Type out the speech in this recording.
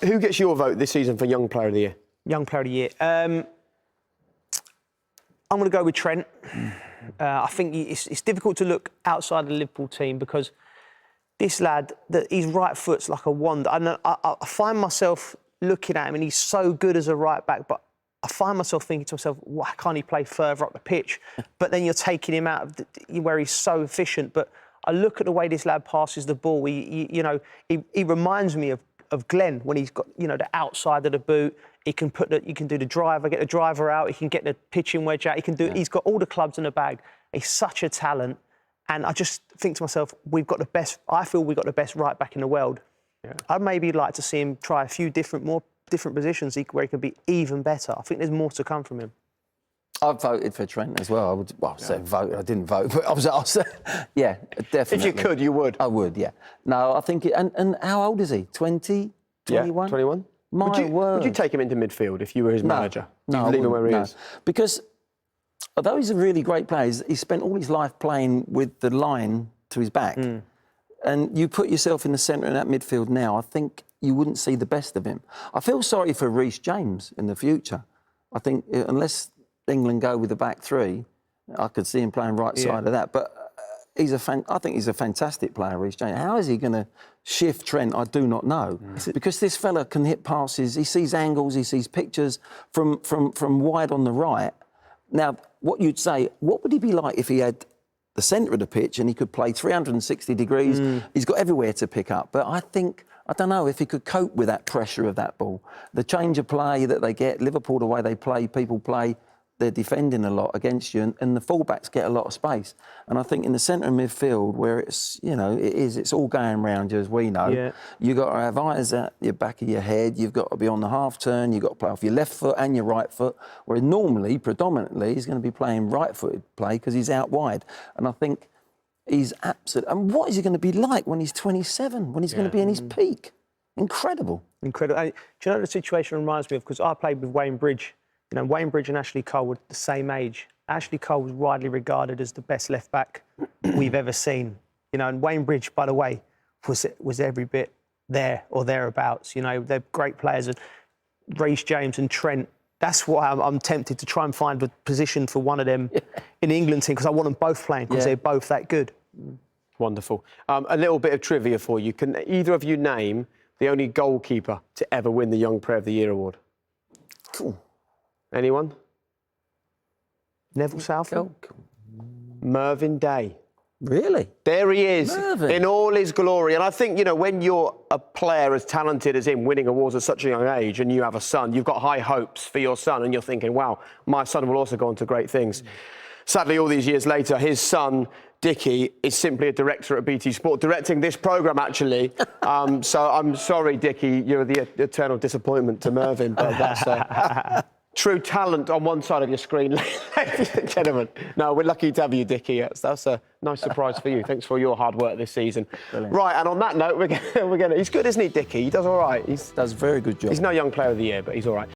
Who gets your vote this season for Young Player of the Year? Young Player of the Year. I'm going to go with Trent. I think it's difficult to look outside the Liverpool team because this lad, his right foot's like a wand. I find myself looking at him and he's so good as a right back, but I find myself thinking to myself, why can't he play further up the pitch? But then you're taking him out of where he's so efficient. But I look at the way this lad passes the ball. He reminds me of Glenn when he's got, the outside of the boot. He can do the driver, get the driver out. He can get the pitching wedge out. He's got all the clubs in the bag. He's such a talent. And I just think to myself, I feel we've got the best right back in the world. Yeah. I'd maybe like to see him try a few different positions where he can be even better. I think there's more to come from him. I've voted for Trent as well. I said vote. I didn't vote, but I was yeah, definitely. If you could, you would. I would, yeah. No, I think and how old is he? 20, 21? Yeah, 21. My word. Would you take him into midfield if you were his manager? No, leave him where he is. Because although he's a really great player, he spent all his life playing with the line to his back. And you put yourself in the centre of that midfield now, I think you wouldn't see the best of him. I feel sorry for Reece James in the future. I think unless England go with the back three, I could see him playing right side of that. But I think he's a fantastic player, Reece James. How is he going to shift Trent? I do not know. Because this fella can hit passes, he sees angles, he sees pictures from wide on the right. Now, what you'd say, what would he be like if he had the centre of the pitch and he could play 360 degrees? He's got everywhere to pick up. But I don't know if he could cope with that pressure of that ball. The change of play that they get, Liverpool, the way they play, people play, they're defending a lot against you and the fullbacks get a lot of space. And I think in the centre of midfield where it's, it's all going round you, as we know, you've got to have eyes at the back of your head, you've got to be on the half turn, you've got to play off your left foot and your right foot, where normally, predominantly, he's going to be playing right-footed play because he's out wide. And I think he's absolute. And what is he going to be like when he's 27, when he's going to be in his peak? Incredible. Incredible. Do you know what the situation reminds me of? Because I played with Wayne Bridge. Wayne Bridge and Ashley Cole were the same age. Ashley Cole was widely regarded as the best left-back we've ever seen. And Wayne Bridge, by the way, was every bit there or thereabouts. They're great players. And Reece James and Trent, that's why I'm tempted to try and find a position for one of them in the England team, because I want them both playing, because they're both that good. Wonderful. A little bit of trivia for you. Can either of you name the only goalkeeper to ever win the Young Player of the Year award? Cool. Anyone? Neville Southall? Mervyn Day. Really? There he is, Mervyn. in all his glory. And I think, when you're a player as talented as him, winning awards at such a young age, and you have a son, you've got high hopes for your son, and you're thinking, wow, my son will also go on to great things. Sadly, all these years later, his son, Dickie, is simply a director at BT Sport, directing this programme, actually. So I'm sorry, Dickie, you're the eternal disappointment to Mervyn, but that's... True talent on one side of your screen, ladies and gentlemen. No, we're lucky to have you, Dickie. That's a nice surprise for you. Thanks for your hard work this season. Brilliant. Right, and on that note, we're gonna. He's good, isn't he, Dickie? He does all right. He does a very good job. He's no Young Player of the Year, but he's all right.